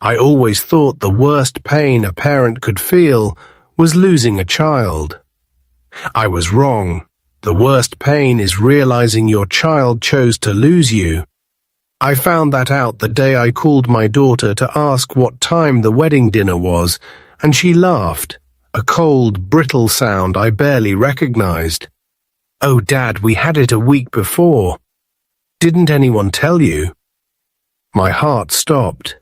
I always thought the worst pain a parent could feel was losing a child. I was wrong. The worst pain is realizing your child chose to lose you. I found that out the day I called my daughter to ask what time the wedding dinner was, and she laughed, a cold, brittle sound I barely recognized. "Oh, Dad, we had it a week before. Didn't anyone tell you?" My heart stopped.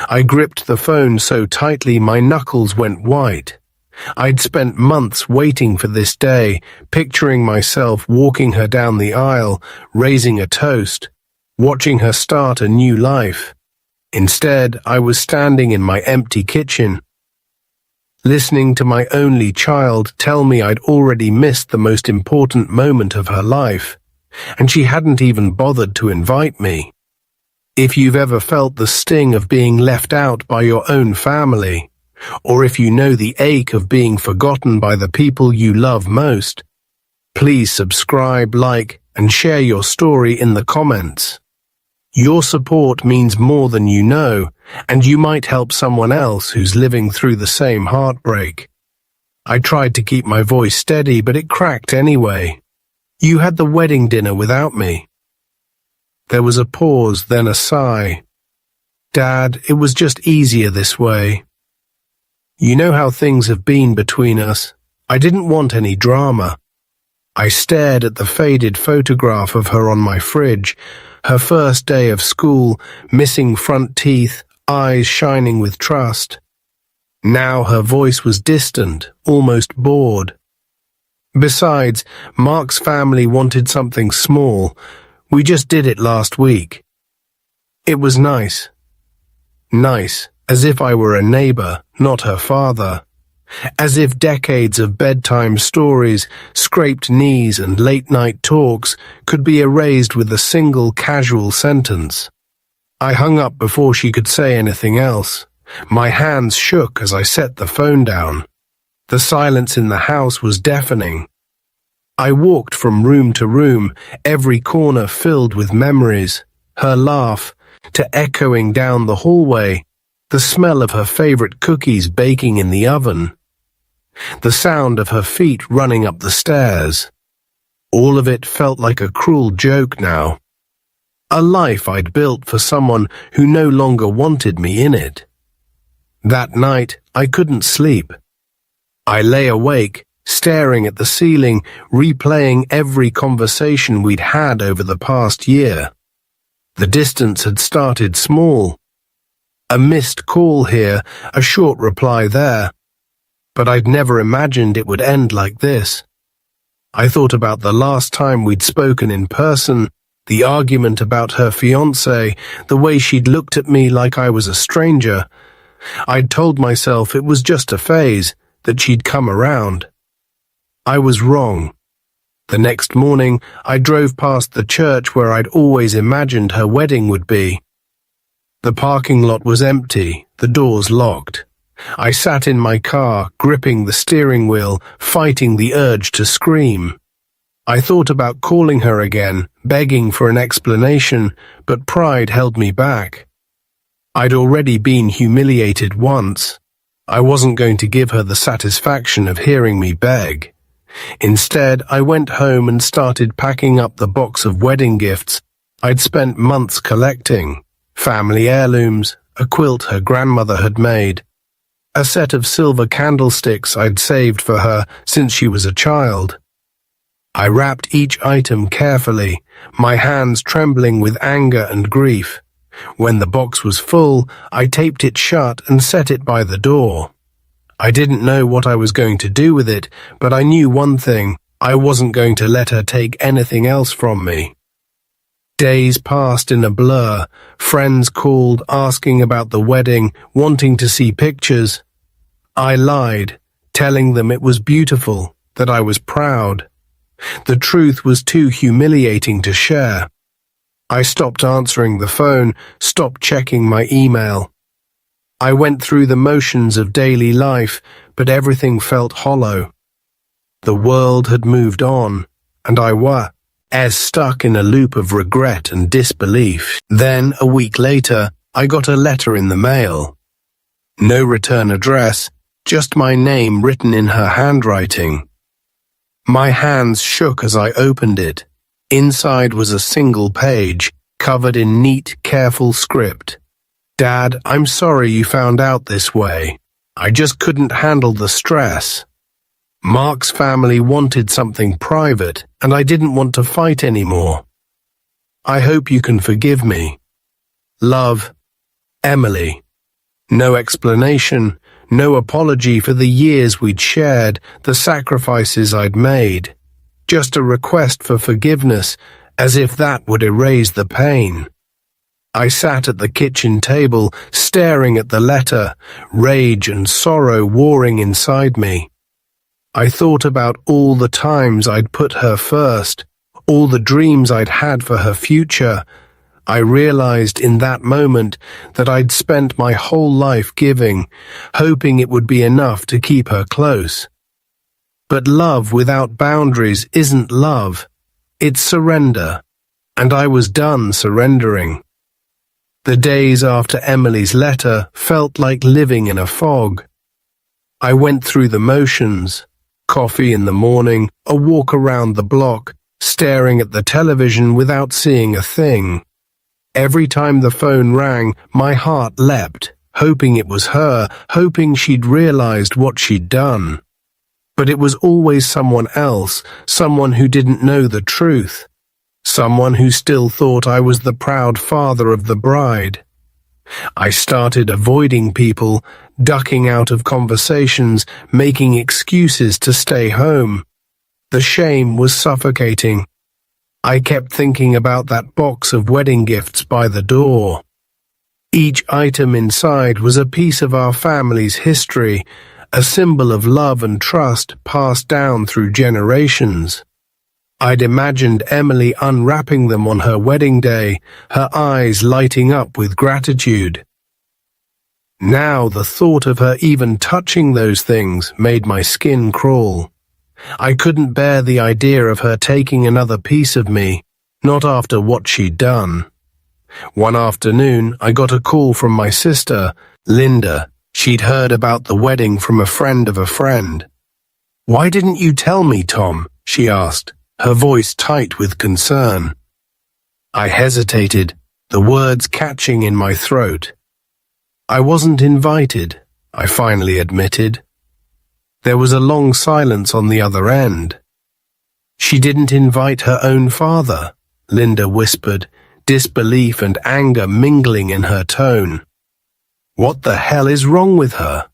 I gripped the phone so tightly my knuckles went white. I'd spent months waiting for this day, picturing myself walking her down the aisle, raising a toast, watching her start a new life. Instead, I was standing in my empty kitchen, listening to my only child tell me I'd already missed the most important moment of her life, and she hadn't even bothered to invite me. If you've ever felt the sting of being left out by your own family, or if you know the ache of being forgotten by the people you love most, please subscribe, like, and share your story in the comments. Your support means more than you know, and you might help someone else who's living through the same heartbreak. I tried to keep my voice steady, but it cracked anyway. You had the wedding dinner without me. There was a pause, then a sigh. Dad, it was just easier this way. You know how things have been between us. I didn't want any drama. I stared at the faded photograph of her on my fridge, her first day of school, missing front teeth, eyes shining with trust. Now her voice was distant, almost bored. Besides, Mark's family wanted something small. We just did it last week. It was nice. Nice, as if I were a neighbor, not her father. As if decades of bedtime stories, scraped knees and late-night talks could be erased with a single casual sentence. I hung up before she could say anything else. My hands shook as I set the phone down. The silence in the house was deafening. I walked from room to room, every corner filled with memories, her laugh, to echoing down the hallway, the smell of her favorite cookies baking in the oven, the sound of her feet running up the stairs. All of it felt like a cruel joke now. A life I'd built for someone who no longer wanted me in it. That night, I couldn't sleep. I lay awake, staring at the ceiling, replaying every conversation we'd had over the past year. The distance had started small. A missed call here, a short reply there. But I'd never imagined it would end like this. I thought about the last time we'd spoken in person, the argument about her fiancé, the way she'd looked at me like I was a stranger. I'd told myself it was just a phase, that she'd come around. I was wrong. The next morning, I drove past the church where I'd always imagined her wedding would be. The parking lot was empty, the doors locked. I sat in my car, gripping the steering wheel, fighting the urge to scream. I thought about calling her again, begging for an explanation, but pride held me back. I'd already been humiliated once. I wasn't going to give her the satisfaction of hearing me beg. Instead, I went home and started packing up the box of wedding gifts I'd spent months collecting. Family heirlooms, a quilt her grandmother had made, a set of silver candlesticks I'd saved for her since she was a child. I wrapped each item carefully, my hands trembling with anger and grief. When the box was full, I taped it shut and set it by the door. I didn't know what I was going to do with it, but I knew one thing: I wasn't going to let her take anything else from me. Days passed in a blur. Friends called, asking about the wedding, wanting to see pictures. I lied, telling them it was beautiful, that I was proud. The truth was too humiliating to share. I stopped answering the phone, stopped checking my email. I went through the motions of daily life, but everything felt hollow. The world had moved on, and I was stuck in a loop of regret and disbelief. Then, a week later, I got a letter in the mail. No return address, just my name written in her handwriting. My hands shook as I opened it. Inside was a single page, covered in neat, careful script. "Dad, I'm sorry you found out this way. I just couldn't handle the stress. Mark's family wanted something private, and I didn't want to fight anymore. I hope you can forgive me. Love, Emily." No explanation, no apology for the years we'd shared, the sacrifices I'd made. Just a request for forgiveness, as if that would erase the pain. I sat at the kitchen table, staring at the letter, rage and sorrow warring inside me. I thought about all the times I'd put her first, all the dreams I'd had for her future. I realized in that moment that I'd spent my whole life giving, hoping it would be enough to keep her close. But love without boundaries isn't love. It's surrender, and I was done surrendering. The days after Emily's letter felt like living in a fog. I went through the motions, coffee in the morning, a walk around the block, staring at the television without seeing a thing. Every time the phone rang, my heart leapt, hoping it was her, hoping she'd realized what she'd done. But it was always someone else, someone who didn't know the truth, someone who still thought I was the proud father of the bride. I started avoiding people, ducking out of conversations, making excuses to stay home. The shame was suffocating. I kept thinking about that box of wedding gifts by the door. Each item inside was a piece of our family's history, a symbol of love and trust passed down through generations. I'd imagined Emily unwrapping them on her wedding day, her eyes lighting up with gratitude. Now the thought of her even touching those things made my skin crawl. I couldn't bear the idea of her taking another piece of me, not after what she'd done. One afternoon, I got a call from my sister, Linda. She'd heard about the wedding from a friend of a friend. "Why didn't you tell me, Tom?" she asked, her voice tight with concern. I hesitated, the words catching in my throat. "I wasn't invited," I finally admitted. There was a long silence on the other end. "She didn't invite her own father," Linda whispered, disbelief and anger mingling in her tone. "What the hell is wrong with her?"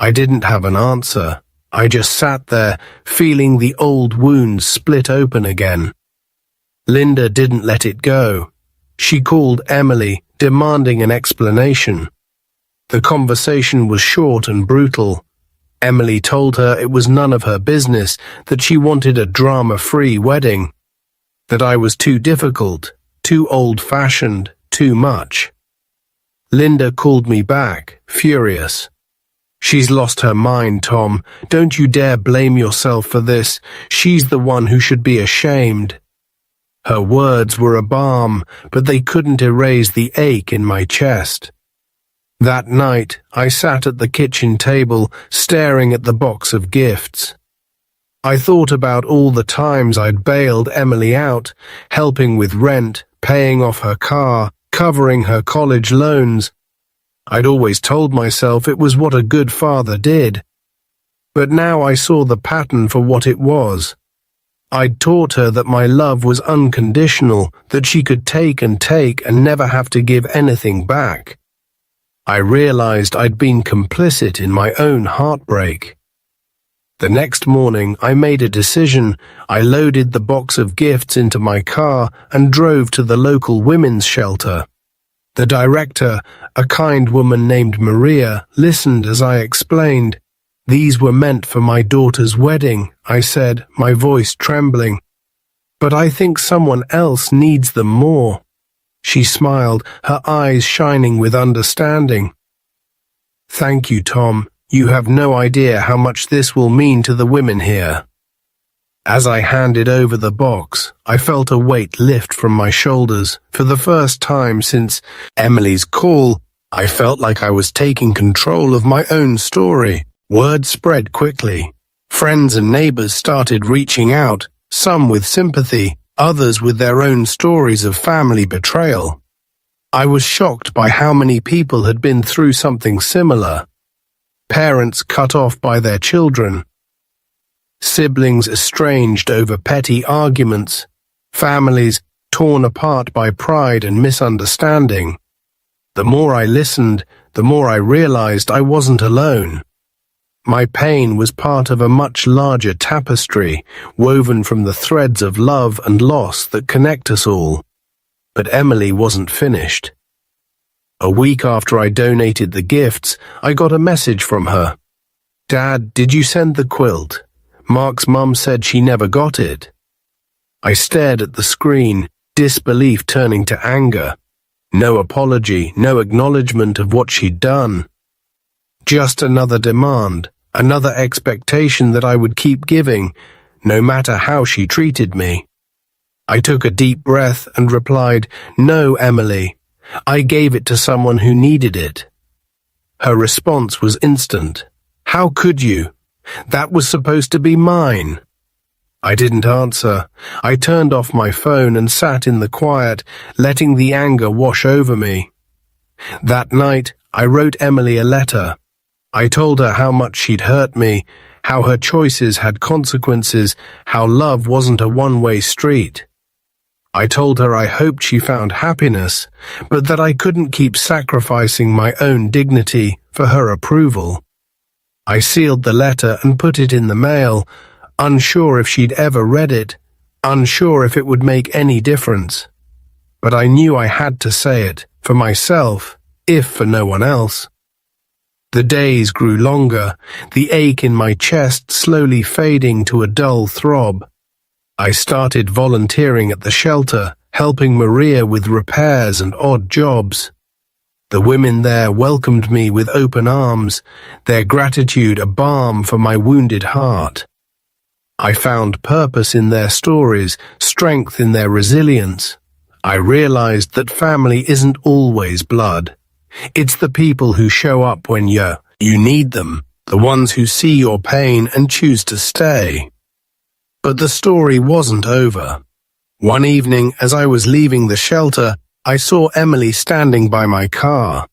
I didn't have an answer. I just sat there, feeling the old wounds split open again. Linda didn't let it go. She called Emily, demanding an explanation. The conversation was short and brutal. Emily told her it was none of her business, that she wanted a drama-free wedding, that I was too difficult, too old-fashioned, too much. Linda called me back, furious. "She's lost her mind, Tom. Don't you dare blame yourself for this. She's the one who should be ashamed." Her words were a balm, but they couldn't erase the ache in my chest. That night, I sat at the kitchen table, staring at the box of gifts. I thought about all the times I'd bailed Emily out, helping with rent, paying off her car, covering her college loans. I'd always told myself it was what a good father did. But now I saw the pattern for what it was. I'd taught her that my love was unconditional, that she could take and never have to give anything back. I realized I'd been complicit in my own heartbreak. The next morning, I made a decision. I loaded the box of gifts into my car and drove to the local women's shelter. The director, a kind woman named Maria, listened as I explained. "These were meant for my daughter's wedding," I said, my voice trembling. "But I think someone else needs them more." She smiled, her eyes shining with understanding. "Thank you, Tom. You have no idea how much this will mean to the women here." As I handed over the box, I felt a weight lift from my shoulders. For the first time since Emily's call, I felt like I was taking control of my own story. Word spread quickly. Friends and neighbors started reaching out, some with sympathy, others with their own stories of family betrayal. I was shocked by how many people had been through something similar. Parents cut off by their children, siblings estranged over petty arguments, families torn apart by pride and misunderstanding. The more I listened, the more I realized I wasn't alone. My pain was part of a much larger tapestry, woven from the threads of love and loss that connect us all. But Emily wasn't finished. A week after I donated the gifts, I got a message from her. "Dad, did you send the quilt? Mark's mum said she never got it." I stared at the screen, disbelief turning to anger. No apology, no acknowledgement of what she'd done. Just another demand, another expectation that I would keep giving, no matter how she treated me. I took a deep breath and replied, "No, Emily. I gave it to someone who needed it." Her response was instant. "How could you? That was supposed to be mine." I didn't answer. I turned off my phone and sat in the quiet, letting the anger wash over me. That night, I wrote Emily a letter. I told her how much she'd hurt me, how her choices had consequences, how love wasn't a one-way street. I told her I hoped she found happiness, but that I couldn't keep sacrificing my own dignity for her approval. I sealed the letter and put it in the mail, unsure if she'd ever read it, unsure if it would make any difference. But I knew I had to say it, for myself, if for no one else. The days grew longer, the ache in my chest slowly fading to a dull throb. I started volunteering at the shelter, helping Maria with repairs and odd jobs. The women there welcomed me with open arms, their gratitude a balm for my wounded heart. I found purpose in their stories, strength in their resilience. I realized that family isn't always blood. It's the people who show up when you need them, the ones who see your pain and choose to stay. But the story wasn't over. One evening, as I was leaving the shelter, I saw Emily standing by my car.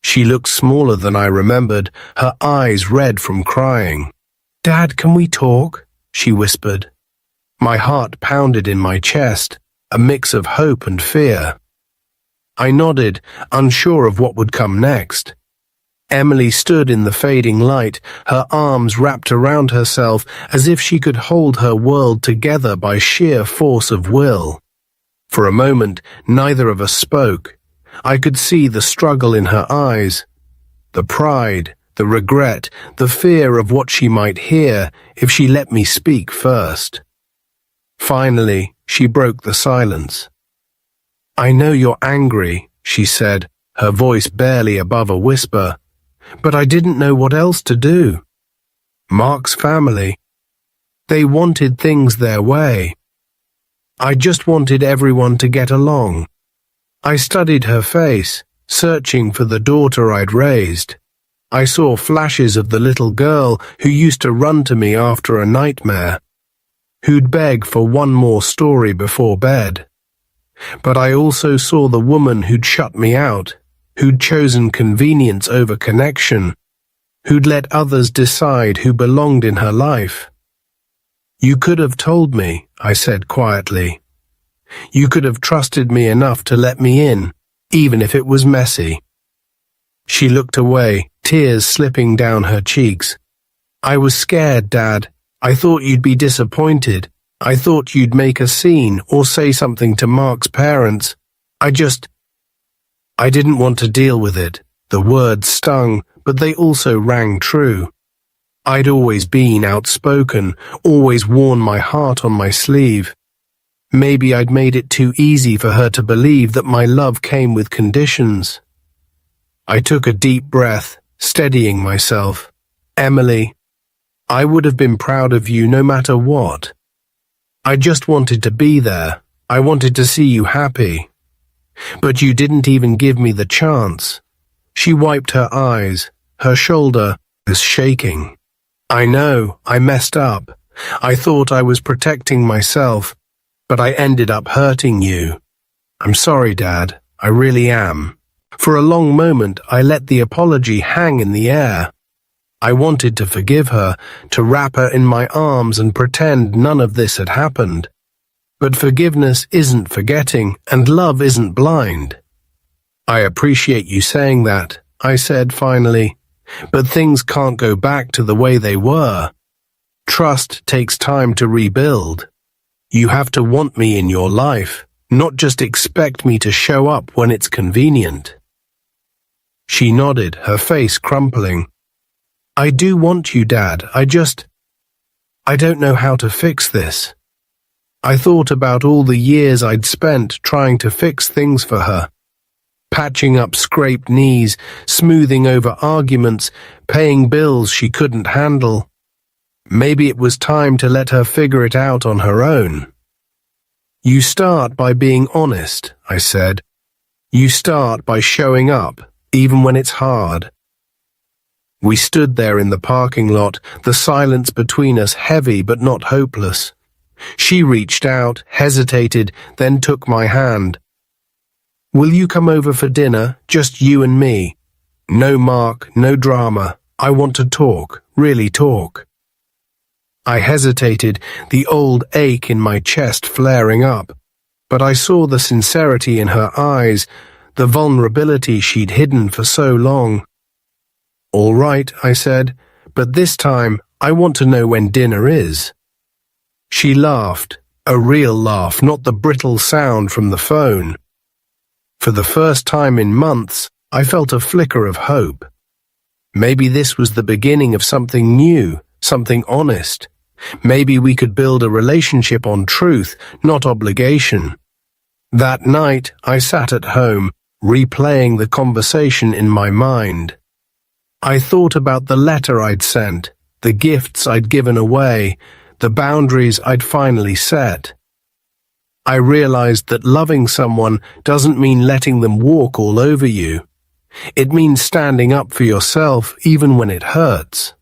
She looked smaller than I remembered, her eyes red from crying. "Dad, can we talk?" she whispered. My heart pounded in my chest, a mix of hope and fear. I nodded, unsure of what would come next. Emily stood in the fading light, her arms wrapped around herself as if she could hold her world together by sheer force of will. For a moment, neither of us spoke. I could see the struggle in her eyes, the pride, the regret, the fear of what she might hear if she let me speak first. Finally, she broke the silence. "I know you're angry," she said, her voice barely above a whisper, "but I didn't know what else to do. Mark's family, they wanted things their way. I just wanted everyone to get along." I studied her face, searching for the daughter I'd raised. I saw flashes of the little girl who used to run to me after a nightmare, who'd beg for one more story before bed. But I also saw the woman who'd shut me out, who'd chosen convenience over connection, who'd let others decide who belonged in her life. "You could have told me," I said quietly. "You could have trusted me enough to let me in, even if it was messy." She looked away, tears slipping down her cheeks. "I was scared, Dad. I thought you'd be disappointed. I thought you'd make a scene or say something to Mark's parents. I didn't want to deal with it." The words stung, but they also rang true. I'd always been outspoken, always worn my heart on my sleeve. Maybe I'd made it too easy for her to believe that my love came with conditions. I took a deep breath, steadying myself. "Emily, I would have been proud of you no matter what. I just wanted to be there. I wanted to see you happy. But you didn't even give me the chance. She wiped her eyes. Her shoulder was shaking. I know, I messed up. I thought I was protecting myself, but I ended up hurting you. I'm sorry, Dad. I really am. For a long moment, I let the apology hang in the air. I wanted to forgive her, to wrap her in my arms and pretend none of this had happened. But forgiveness isn't forgetting, and love isn't blind. I appreciate you saying that, I said finally, but things can't go back to the way they were. Trust takes time to rebuild. You have to want me in your life, not just expect me to show up when it's convenient. She nodded, her face crumpling. I do want you, Dad. I don't know how to fix this. I thought about all the years I'd spent trying to fix things for her. Patching up scraped knees, smoothing over arguments, paying bills she couldn't handle. Maybe it was time to let her figure it out on her own. You start by being honest, I said. You start by showing up, even when it's hard. We stood there in the parking lot, the silence between us heavy but not hopeless. She reached out, hesitated, then took my hand. Will you come over for dinner, just you and me? No Mark, no drama. I want to talk, really talk. I hesitated, the old ache in my chest flaring up, but I saw the sincerity in her eyes, the vulnerability she'd hidden for so long. All right, I said, but this time I want to know when dinner is. She laughed, a real laugh, not the brittle sound from the phone. For the first time in months, I felt a flicker of hope. Maybe this was the beginning of something new, something honest. Maybe we could build a relationship on truth, not obligation. That night, I sat at home, replaying the conversation in my mind. I thought about the letter I'd sent, the gifts I'd given away, the boundaries I'd finally set. I realized that loving someone doesn't mean letting them walk all over you. It means standing up for yourself even when it hurts.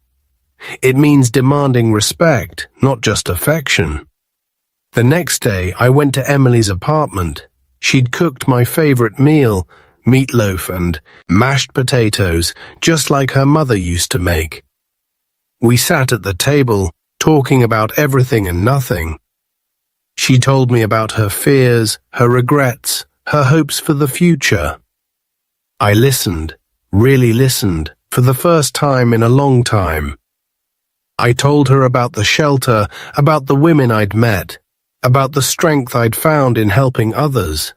It means demanding respect, not just affection. The next day, I went to Emily's apartment. She'd cooked my favorite meal, meatloaf and mashed potatoes, just like her mother used to make. We sat at the table, talking about everything and nothing. She told me about her fears, her regrets, her hopes for the future. I listened, really listened, for the first time in a long time. I told her about the shelter, about the women I'd met, about the strength I'd found in helping others.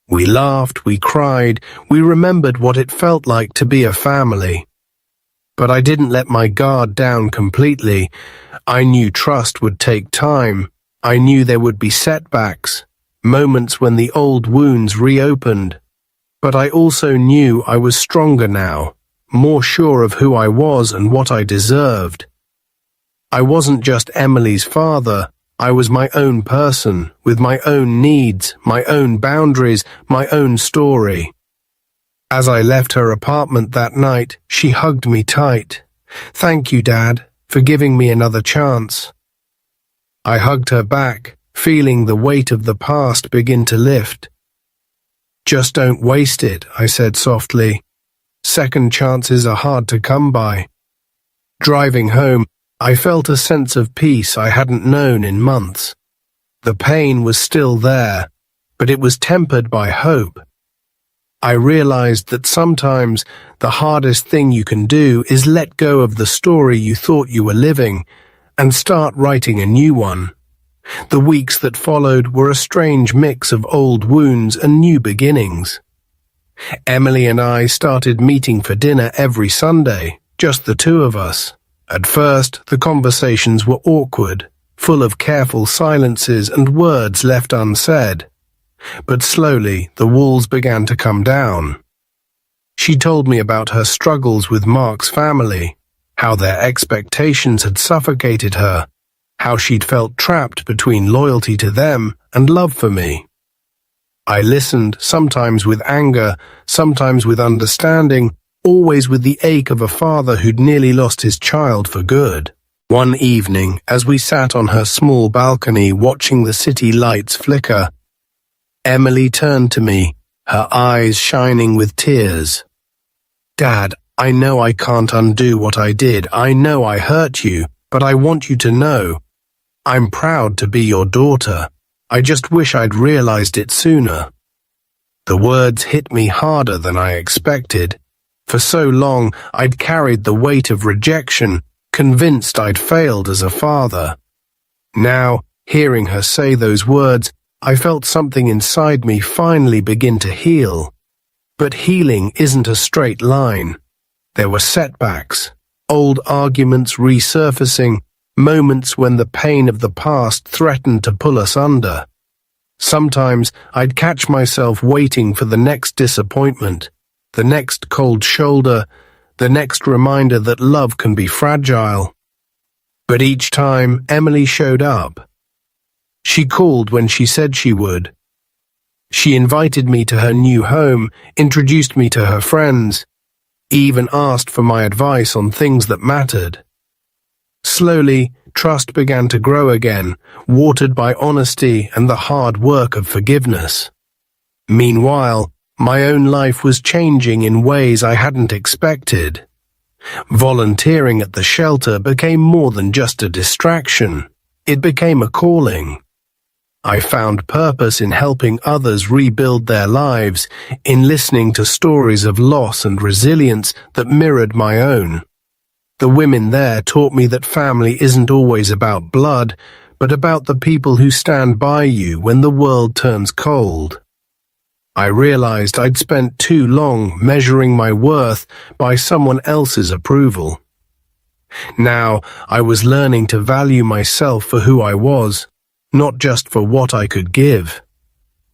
We laughed, we cried, we remembered what it felt like to be a family. But I didn't let my guard down completely. I knew trust would take time. I knew there would be setbacks, moments when the old wounds reopened. But I also knew I was stronger now, more sure of who I was and what I deserved. I wasn't just Emily's father. I was my own person, with my own needs, my own boundaries, my own story. As I left her apartment that night, she hugged me tight. Thank you, Dad, for giving me another chance. I hugged her back, feeling the weight of the past begin to lift. Just don't waste it, I said softly. Second chances are hard to come by. Driving home, I felt a sense of peace I hadn't known in months. The pain was still there, but it was tempered by hope. I realized that sometimes the hardest thing you can do is let go of the story you thought you were living and start writing a new one. The weeks that followed were a strange mix of old wounds and new beginnings. Emily and I started meeting for dinner every Sunday, just the two of us. At first, the conversations were awkward, full of careful silences and words left unsaid. But slowly, the walls began to come down. She told me about her struggles with Mark's family, how their expectations had suffocated her, how she'd felt trapped between loyalty to them and love for me. I listened, sometimes with anger, sometimes with understanding, always with the ache of a father who'd nearly lost his child for good. One evening, as we sat on her small balcony watching the city lights flicker, Emily turned to me, her eyes shining with tears. "Dad, I know I can't undo what I did. I know I hurt you, but I want you to know. I'm proud to be your daughter. I just wish I'd realized it sooner." The words hit me harder than I expected. For so long, I'd carried the weight of rejection, convinced I'd failed as a father. Now, hearing her say those words, I felt something inside me finally begin to heal. But healing isn't a straight line. There were setbacks, old arguments resurfacing, moments when the pain of the past threatened to pull us under. Sometimes I'd catch myself waiting for the next disappointment, the next cold shoulder, the next reminder that love can be fragile. But each time Emily showed up. She called when she said she would. She invited me to her new home, introduced me to her friends, even asked for my advice on things that mattered. Slowly, trust began to grow again, watered by honesty and the hard work of forgiveness. Meanwhile, my own life was changing in ways I hadn't expected. Volunteering at the shelter became more than just a distraction. It became a calling. I found purpose in helping others rebuild their lives, in listening to stories of loss and resilience that mirrored my own. The women there taught me that family isn't always about blood, but about the people who stand by you when the world turns cold. I realized I'd spent too long measuring my worth by someone else's approval. Now I was learning to value myself for who I was, not just for what I could give.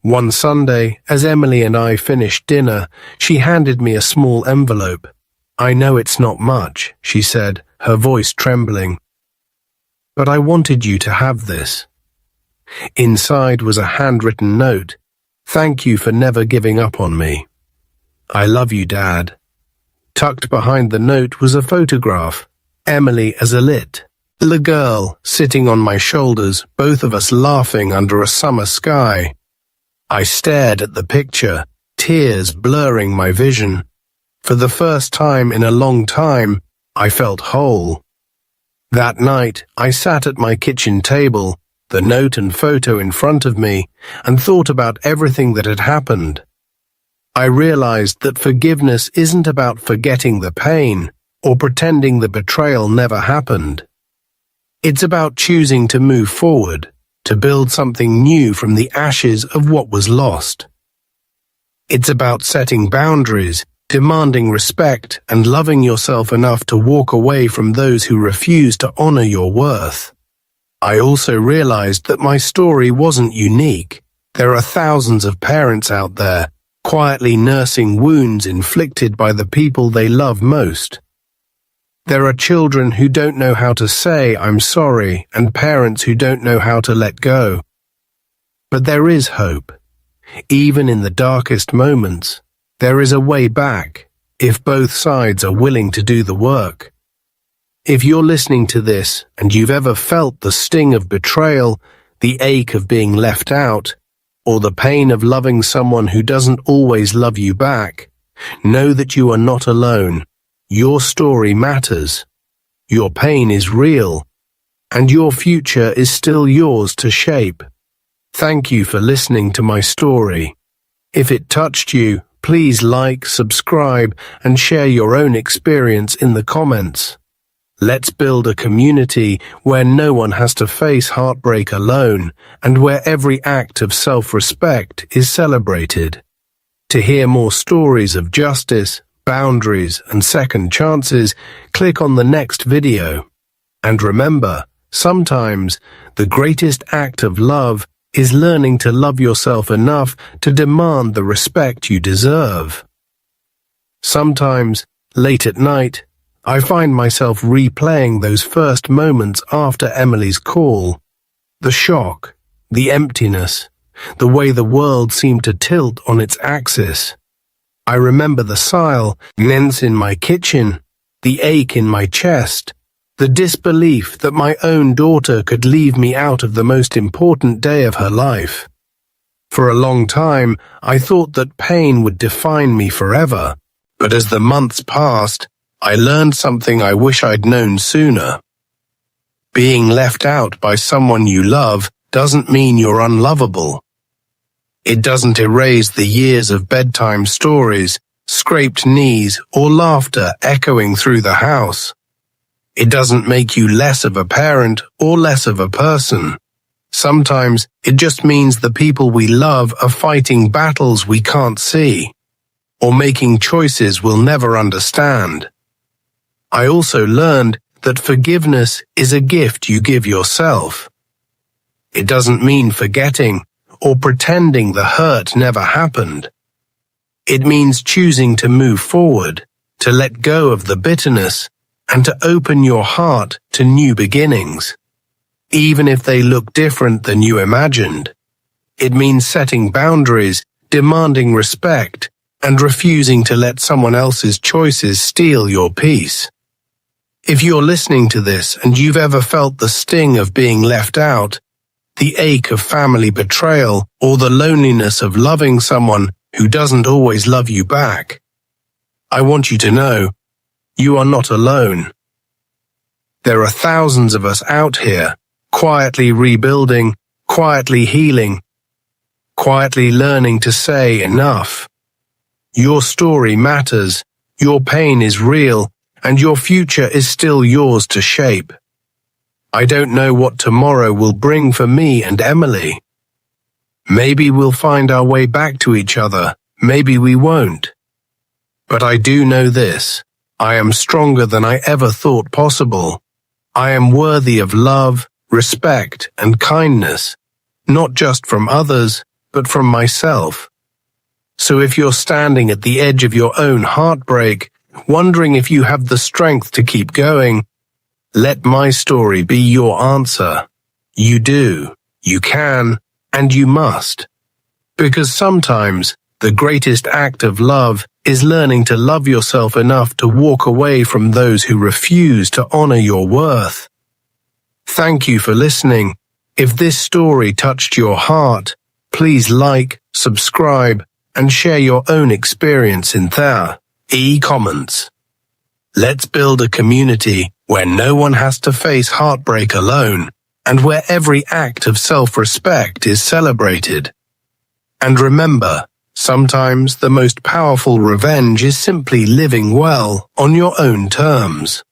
One Sunday, as Emily and I finished dinner, she handed me a small envelope. "I know it's not much," she said, her voice trembling, "but I wanted you to have this." Inside was a handwritten note. "Thank you for never giving up on me. I love you, Dad." Tucked behind the note was a photograph, Emily as a little girl sitting on my shoulders, both of us laughing under a summer sky. I stared at the picture, tears blurring my vision. For the first time in a long time, I felt whole. That night, I sat at my kitchen table, the note and photo in front of me, and thought about everything that had happened. I realized that forgiveness isn't about forgetting the pain or pretending the betrayal never happened. It's about choosing to move forward, to build something new from the ashes of what was lost. It's about setting boundaries, demanding respect, and loving yourself enough to walk away from those who refuse to honor your worth. I also realized that my story wasn't unique. There are thousands of parents out there, quietly nursing wounds inflicted by the people they love most. There are children who don't know how to say "I'm sorry" and parents who don't know how to let go. But there is hope. Even in the darkest moments, there is a way back, if both sides are willing to do the work. If you're listening to this and you've ever felt the sting of betrayal, the ache of being left out, or the pain of loving someone who doesn't always love you back, know that you are not alone. Your story matters. Your pain is real, and your future is still yours to shape. Thank you for listening to my story. If it touched you, please like, subscribe, and share your own experience in the comments. Let's build a community where no one has to face heartbreak alone, and where every act of self-respect is celebrated. To hear more stories of justice, boundaries, and second chances, click on the next video. And remember, sometimes the greatest act of love is learning to love yourself enough to demand the respect you deserve. Sometimes, late at night, I find myself replaying those first moments after Emily's call. The shock, the emptiness, the way the world seemed to tilt on its axis. I remember the silence in my kitchen, the ache in my chest, the disbelief that my own daughter could leave me out of the most important day of her life. For a long time, I thought that pain would define me forever, but as the months passed, I learned something I wish I'd known sooner. Being left out by someone you love doesn't mean you're unlovable. It doesn't erase the years of bedtime stories, scraped knees, or laughter echoing through the house. It doesn't make you less of a parent or less of a person. Sometimes it just means the people we love are fighting battles we can't see, or making choices we'll never understand. I also learned that forgiveness is a gift you give yourself. It doesn't mean forgetting or pretending the hurt never happened. It means choosing to move forward, to let go of the bitterness, and to open your heart to new beginnings, even if they look different than you imagined. It means setting boundaries, demanding respect, and refusing to let someone else's choices steal your peace. If you're listening to this and you've ever felt the sting of being left out, the ache of family betrayal, or the loneliness of loving someone who doesn't always love you back, I want you to know, you are not alone. There are thousands of us out here, quietly rebuilding, quietly healing, quietly learning to say enough. Your story matters, your pain is real, and your future is still yours to shape. I don't know what tomorrow will bring for me and Emily. Maybe we'll find our way back to each other, maybe we won't. But I do know this, I am stronger than I ever thought possible. I am worthy of love, respect, and kindness, not just from others, but from myself. So if you're standing at the edge of your own heartbreak, wondering if you have the strength to keep going, let my story be your answer. You do, you can, and you must. Because sometimes the greatest act of love is learning to love yourself enough to walk away from those who refuse to honor your worth. Thank you for listening. If this story touched your heart, please like, subscribe, and share your own experience in the comments. Let's build a community where no one has to face heartbreak alone, and where every act of self-respect is celebrated. And remember, sometimes the most powerful revenge is simply living well on your own terms.